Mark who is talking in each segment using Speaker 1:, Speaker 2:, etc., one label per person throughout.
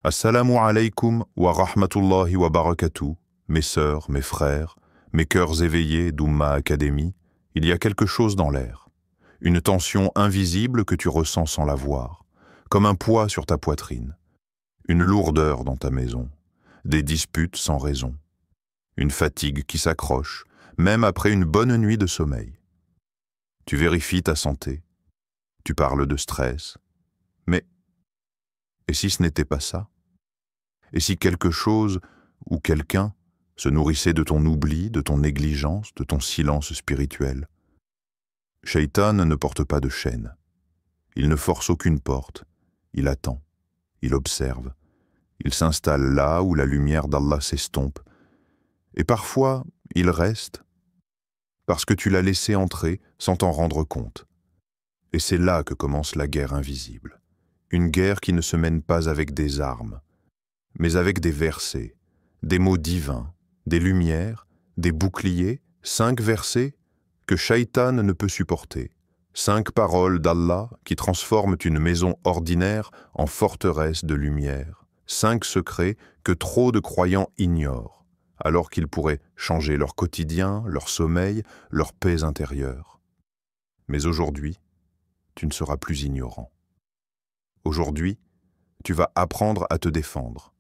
Speaker 1: Assalamu alaikum wa rahmatullahi wa barakatuh, mes sœurs, mes frères, mes cœurs éveillés d'Oumma Academy, il y a quelque chose dans l'air. Une tension invisible que tu ressens sans la voir, comme un poids sur ta poitrine. Une lourdeur dans ta maison, des disputes sans raison. Une fatigue qui s'accroche, même après une bonne nuit de sommeil. Tu vérifies ta santé, tu parles de stress, mais et si ce n'était pas ça? Et si quelque chose ou quelqu'un se nourrissait de ton oubli, de ton négligence, de ton silence spirituel? Shaitan ne porte pas de chaîne. Il ne force aucune porte. Il attend. Il observe. Il s'installe là où la lumière d'Allah s'estompe. Et parfois, il reste parce que tu l'as laissé entrer sans t'en rendre compte. Et c'est là que commence la guerre invisible. Une guerre qui ne se mène pas avec des armes, mais avec des versets, des mots divins, des lumières, des boucliers, 5 versets que Shaitan ne peut supporter, 5 paroles d'Allah qui transforment une maison ordinaire en forteresse de lumière, 5 secrets que trop de croyants ignorent, alors qu'ils pourraient changer leur quotidien, leur sommeil, leur paix intérieure. Mais aujourd'hui, tu ne seras plus ignorant. Aujourd'hui, tu vas apprendre à te défendre,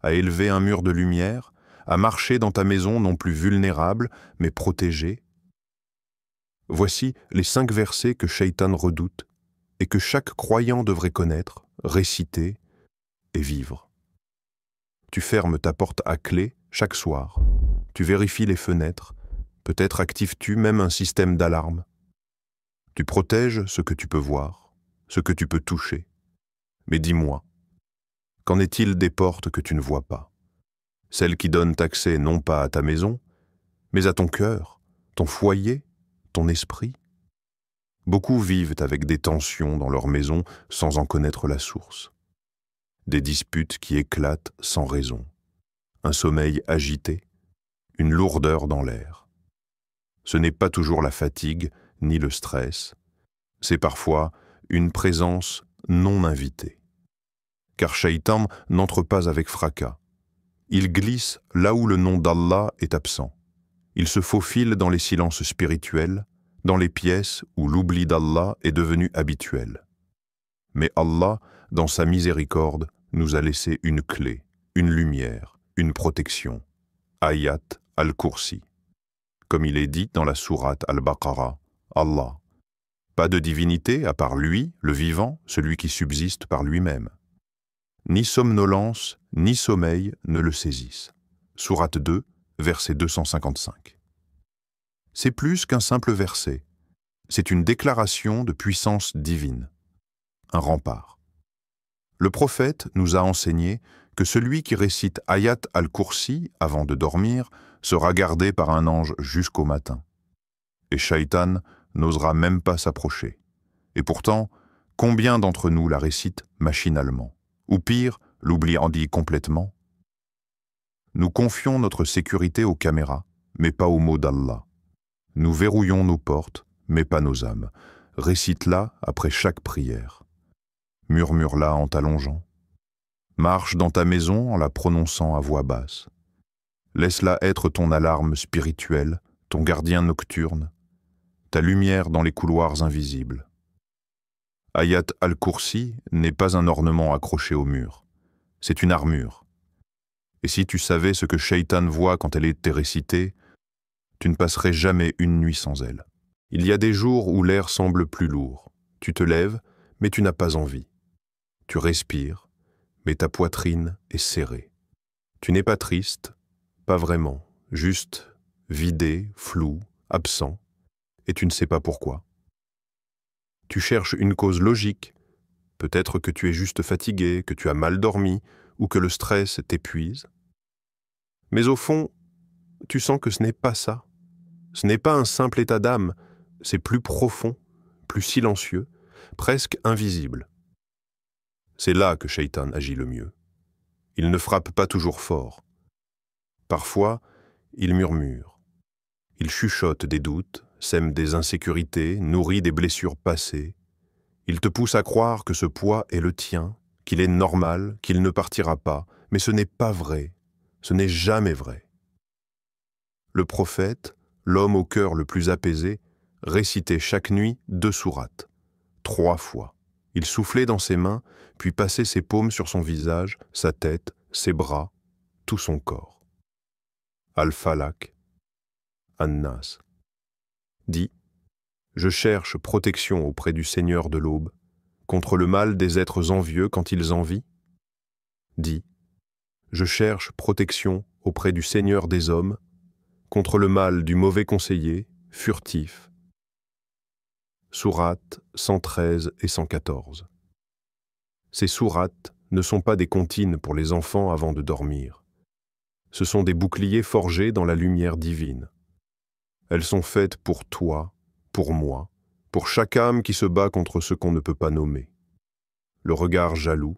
Speaker 1: à élever un mur de lumière, à marcher dans ta maison non plus vulnérable, mais protégée. Voici les 5 versets que Shaitan redoute et que chaque croyant devrait connaître, réciter et vivre. Tu fermes ta porte à clé chaque soir, tu vérifies les fenêtres, peut-être actives-tu même un système d'alarme. Tu protèges ce que tu peux voir, ce que tu peux toucher. Mais dis-moi, qu'en est-il des portes que tu ne vois pas? Celles qui donnent accès non pas à ta maison, mais à ton cœur, ton foyer, ton esprit? Beaucoup vivent avec des tensions dans leur maison sans en connaître la source. Des disputes qui éclatent sans raison. Un sommeil agité, une lourdeur dans l'air. Ce n'est pas toujours la fatigue ni le stress, c'est parfois une présence non invitée. Car Shaitan n'entre pas avec fracas. Il glisse là où le nom d'Allah est absent. Il se faufile dans les silences spirituels, dans les pièces où l'oubli d'Allah est devenu habituel. Mais Allah, dans sa miséricorde, nous a laissé une clé, une lumière, une protection. Ayat al-Kursi. Comme il est dit dans la sourate Al-Baqarah, Allah. Pas de divinité à part lui, le vivant, celui qui subsiste par lui-même. Ni somnolence, ni sommeil ne le saisissent. Sourate 2, verset 255. C'est plus qu'un simple verset. C'est une déclaration de puissance divine. Un rempart. Le prophète nous a enseigné que celui qui récite Ayat al-Kursi avant de dormir sera gardé par un ange jusqu'au matin. Et Shaitan n'osera même pas s'approcher. Et pourtant, combien d'entre nous la récitent machinalement? Ou pire, l'oubli en dit complètement. Nous confions notre sécurité aux caméras, mais pas aux mots d'Allah. Nous verrouillons nos portes, mais pas nos âmes. Récite-la après chaque prière. Murmure-la en t'allongeant. Marche dans ta maison en la prononçant à voix basse. Laisse-la être ton alarme spirituelle, ton gardien nocturne, ta lumière dans les couloirs invisibles. Ayat al-Kursi n'est pas un ornement accroché au mur. C'est une armure. Et si tu savais ce que Shaitan voit quand elle est récitée, tu ne passerais jamais une nuit sans elle. Il y a des jours où l'air semble plus lourd. Tu te lèves, mais tu n'as pas envie. Tu respires, mais ta poitrine est serrée. Tu n'es pas triste, pas vraiment, juste vidé, flou, absent, et tu ne sais pas pourquoi. Tu cherches une cause logique. Peut-être que tu es juste fatigué, que tu as mal dormi, ou que le stress t'épuise. Mais au fond, tu sens que ce n'est pas ça. Ce n'est pas un simple état d'âme, c'est plus profond, plus silencieux, presque invisible. C'est là que Shaitan agit le mieux. Il ne frappe pas toujours fort. Parfois, il murmure. Il chuchote des doutes, sème des insécurités, nourrit des blessures passées. Il te pousse à croire que ce poids est le tien, qu'il est normal, qu'il ne partira pas, mais ce n'est pas vrai, ce n'est jamais vrai. Le prophète, l'homme au cœur le plus apaisé, récitait chaque nuit 2 sourates, 3 fois. Il soufflait dans ses mains, puis passait ses paumes sur son visage, sa tête, ses bras, tout son corps. Al-Falaq, An-Nas. Dit, je cherche protection auprès du Seigneur de l'aube, contre le mal des êtres envieux quand ils envient. Dit, je cherche protection auprès du Seigneur des hommes, contre le mal du mauvais conseiller, furtif. Sourates 113 et 114. Ces sourates ne sont pas des comptines pour les enfants avant de dormir. Ce sont des boucliers forgés dans la lumière divine. Elles sont faites pour toi, pour moi, pour chaque âme qui se bat contre ce qu'on ne peut pas nommer. Le regard jaloux,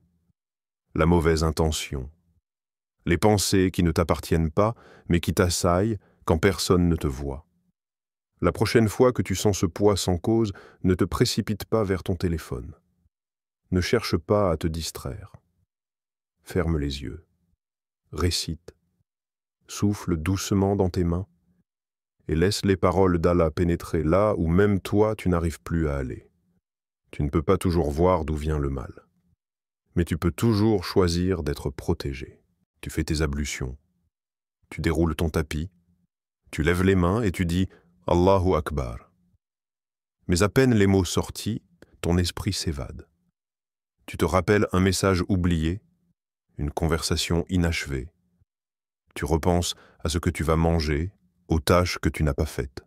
Speaker 1: la mauvaise intention, les pensées qui ne t'appartiennent pas, mais qui t'assaillent quand personne ne te voit. La prochaine fois que tu sens ce poids sans cause, ne te précipite pas vers ton téléphone. Ne cherche pas à te distraire. Ferme les yeux. Récite. Souffle doucement dans tes mains et laisse les paroles d'Allah pénétrer là où même toi tu n'arrives plus à aller. Tu ne peux pas toujours voir d'où vient le mal. Mais tu peux toujours choisir d'être protégé. Tu fais tes ablutions. Tu déroules ton tapis. Tu lèves les mains et tu dis « Allahu Akbar ». Mais à peine les mots sortis, ton esprit s'évade. Tu te rappelles un message oublié, une conversation inachevée. Tu repenses à ce que tu vas manger, aux tâches que tu n'as pas faites.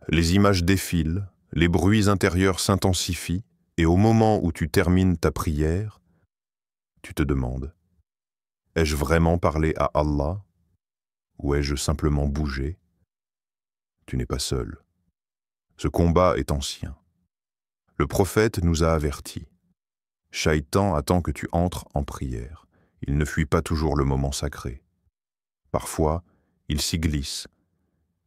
Speaker 1: Les images défilent, les bruits intérieurs s'intensifient, et au moment où tu termines ta prière, tu te demandes, ai-je vraiment parlé à Allah ou ai-je simplement bougé? Tu n'es pas seul. Ce combat est ancien. Le prophète nous a avertis. Shaitan attend que tu entres en prière. Il ne fuit pas toujours le moment sacré. Parfois, il s'y glisse.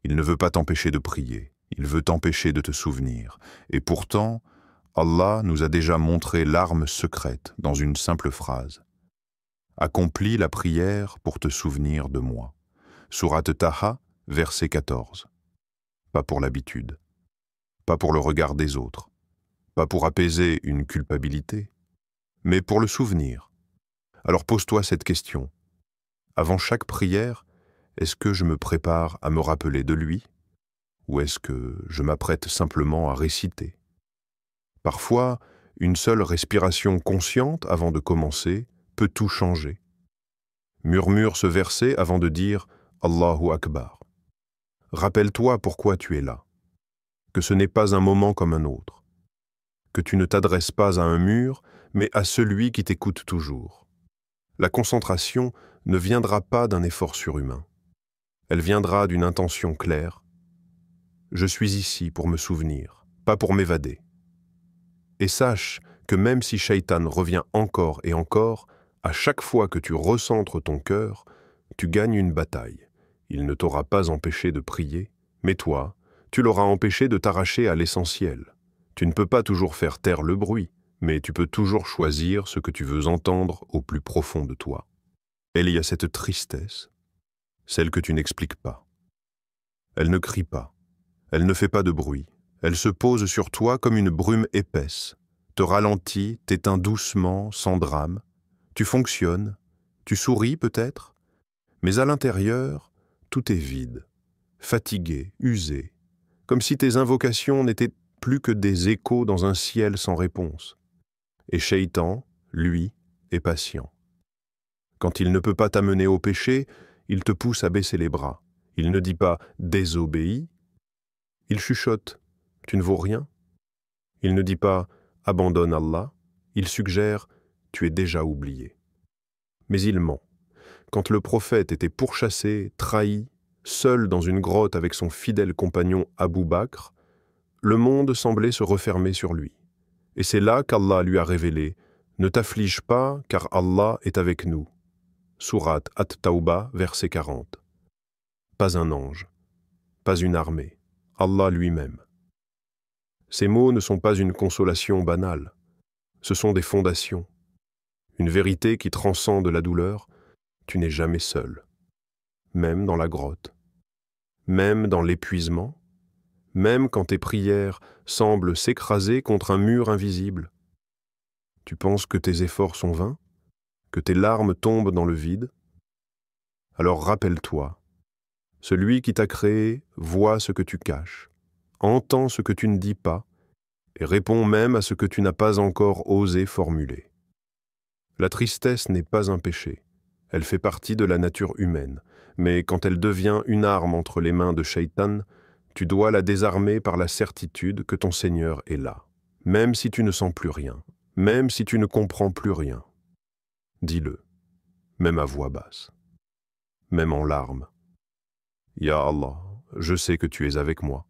Speaker 1: Il ne veut pas t'empêcher de prier. Il veut t'empêcher de te souvenir. Et pourtant, Allah nous a déjà montré l'arme secrète dans une simple phrase. Accomplis la prière pour te souvenir de moi. Sourate Taha, verset 14. Pas pour l'habitude. Pas pour le regard des autres. Pas pour apaiser une culpabilité. Mais pour le souvenir. Alors pose-toi cette question. Avant chaque prière, est-ce que je me prépare à me rappeler de lui? Ou est-ce que je m'apprête simplement à réciter? Parfois, une seule respiration consciente avant de commencer peut tout changer. Murmure ce verset avant de dire « Allahu Akbar ». Rappelle-toi pourquoi tu es là, que ce n'est pas un moment comme un autre, que tu ne t'adresses pas à un mur, mais à celui qui t'écoute toujours. La concentration ne viendra pas d'un effort surhumain. Elle viendra d'une intention claire. Je suis ici pour me souvenir, pas pour m'évader. Et sache que même si Shaitan revient encore et encore, à chaque fois que tu recentres ton cœur, tu gagnes une bataille. Il ne t'aura pas empêché de prier, mais toi, tu l'auras empêché de t'arracher à l'essentiel. Tu ne peux pas toujours faire taire le bruit, mais tu peux toujours choisir ce que tu veux entendre au plus profond de toi. Et il y a cette tristesse, celle que tu n'expliques pas. Elle ne crie pas, elle ne fait pas de bruit, elle se pose sur toi comme une brume épaisse, te ralentit, t'éteint doucement, sans drame. Tu fonctionnes, tu souris peut-être, mais à l'intérieur, tout est vide, fatigué, usé, comme si tes invocations n'étaient plus que des échos dans un ciel sans réponse. Et Shaitan, lui, est patient. Quand il ne peut pas t'amener au péché, il te pousse à baisser les bras. Il ne dit pas « désobéis », il chuchote « tu ne vaux rien ». Il ne dit pas « abandonne Allah », il suggère « tu es déjà oublié ». Mais il ment. Quand le prophète était pourchassé, trahi, seul dans une grotte avec son fidèle compagnon Abu Bakr, le monde semblait se refermer sur lui. Et c'est là qu'Allah lui a révélé « Ne t'afflige pas, car Allah est avec nous ». Sourate At-Tawbah, verset 40. Pas un ange, pas une armée, Allah lui-même. Ces mots ne sont pas une consolation banale, ce sont des fondations.
Speaker 2: une vérité qui transcende la douleur, tu n'es jamais seul. Même dans la grotte, même dans l'épuisement, même quand tes prières semblent s'écraser contre un mur invisible. Tu penses que tes efforts sont vains, que tes larmes tombent dans le vide? Alors rappelle-toi, celui qui t'a créé voit ce que tu caches, entend ce que tu ne dis pas et répond même à ce que tu n'as pas encore osé formuler. La tristesse n'est pas un péché, elle fait partie de la nature humaine, mais quand elle devient une arme entre les mains de Shaitan, tu dois la désarmer par la certitude que ton Seigneur est là, même si tu ne sens plus rien, même si tu ne comprends plus rien. Dis-le, même à voix basse, même en larmes. Ya Allah, je sais que tu es avec moi.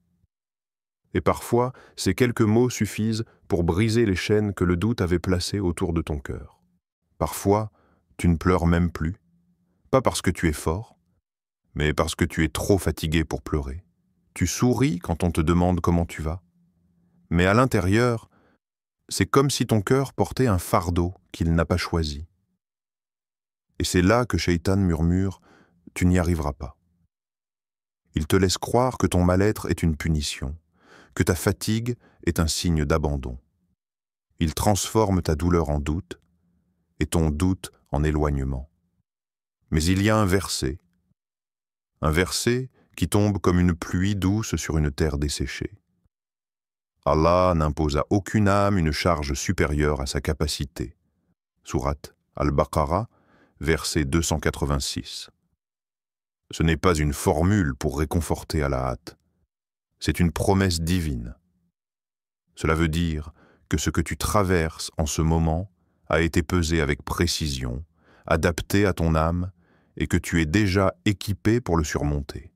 Speaker 2: Et parfois, ces quelques mots suffisent pour briser les chaînes que le doute avait placées autour de ton cœur. Parfois, tu ne pleures même plus, pas parce que tu es fort, mais parce que tu es trop fatigué pour pleurer. Tu souris quand on te demande comment tu vas. Mais à l'intérieur, c'est comme si ton cœur portait un fardeau qu'il n'a pas choisi. Et c'est là que Shaitan murmure « Tu n'y arriveras pas ». Il te laisse croire que ton mal-être est une punition, que ta fatigue est un signe d'abandon. Il transforme ta douleur en doute et ton doute en éloignement. Mais il y a un verset qui tombe comme une pluie douce sur une terre desséchée. Allah n'impose à aucune âme une charge supérieure à sa capacité. Sourate Al-Baqarah, verset 286. Ce n'est pas une formule pour réconforter à la hâte. C'est une promesse divine. Cela veut dire que ce que tu traverses en ce moment a été pesé avec précision, adapté à ton âme, et que tu es déjà équipé pour le surmonter,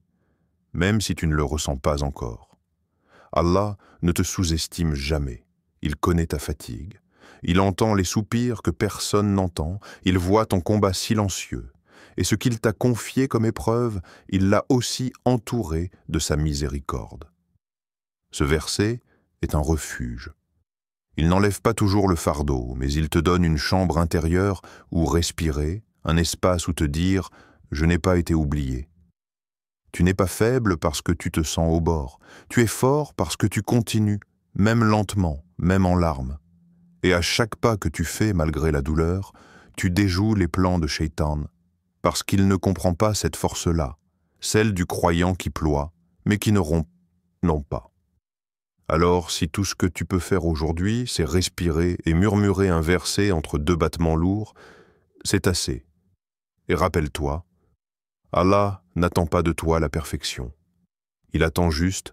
Speaker 2: même si tu ne le ressens pas encore. Allah ne te sous-estime jamais. Il connaît ta fatigue. Il entend les soupirs que personne n'entend. Il voit ton combat silencieux. Et ce qu'il t'a confié comme épreuve, il l'a aussi entouré de sa miséricorde. Ce verset est un refuge. Il n'enlève pas toujours le fardeau, mais il te donne une chambre intérieure où respirer, un espace où te dire « Je n'ai pas été oublié ». Tu n'es pas faible parce que tu te sens au bord. Tu es fort parce que tu continues, même lentement, même en larmes. Et à chaque pas que tu fais malgré la douleur, tu déjoues les plans de Shaitan, parce qu'il ne comprend pas cette force-là, celle du croyant qui ploie, mais qui ne rompt non pas. Alors, si tout ce que tu peux faire aujourd'hui, c'est respirer et murmurer un verset entre deux battements lourds, c'est assez. Et rappelle-toi, Allah n'attend pas de toi la perfection. Il attend juste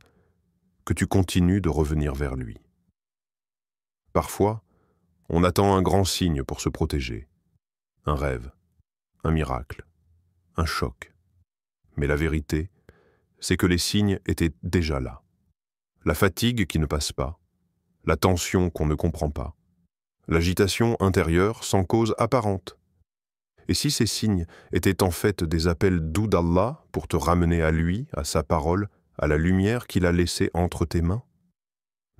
Speaker 2: que tu continues de revenir vers lui. Parfois, on attend un grand signe pour se protéger. Un rêve, un miracle, un choc. Mais la vérité, c'est que les signes étaient déjà là. La fatigue qui ne passe pas, la tension qu'on ne comprend pas, l'agitation intérieure sans cause apparente. Et si ces signes étaient en fait des appels doux d'Allah pour te ramener à lui, à sa parole, à la lumière qu'il a laissée entre tes mains?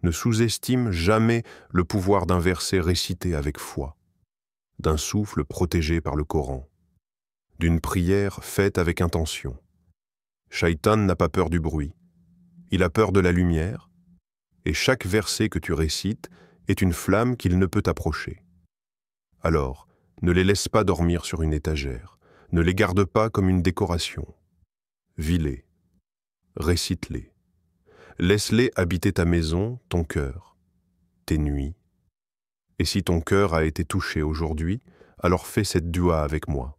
Speaker 2: Ne sous-estime jamais le pouvoir d'un verset récité avec foi, d'un souffle protégé par le Coran, d'une prière faite avec intention. Shaitan n'a pas peur du bruit, il a peur de la lumière, et chaque verset que tu récites est une flamme qu'il ne peut approcher. Alors, ne les laisse pas dormir sur une étagère, ne les garde pas comme une décoration. Vis-les, récite-les. Laisse-les habiter ta maison, ton cœur, tes nuits. Et si ton cœur a été touché aujourd'hui, alors fais cette dua avec moi.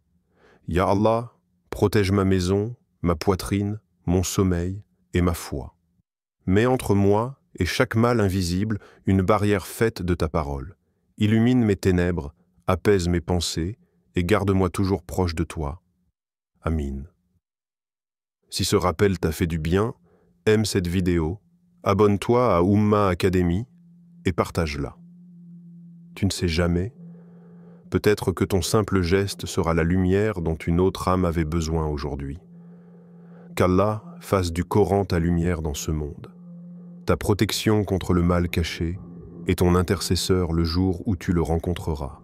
Speaker 2: Ya Allah, protège ma maison, ma poitrine, mon sommeil et ma foi. Mets entre moi et chaque mal invisible une barrière faite de ta parole. Illumine mes ténèbres, apaise mes pensées et garde-moi toujours proche de toi. Amin. Si ce rappel t'a fait du bien, aime cette vidéo, abonne-toi à Ummah Academy et partage-la. Tu ne sais jamais, peut-être que ton simple geste sera la lumière dont une autre âme avait besoin aujourd'hui. Qu'Allah fasse du Coran ta lumière dans ce monde, ta protection contre le mal caché et ton intercesseur le jour où tu le rencontreras.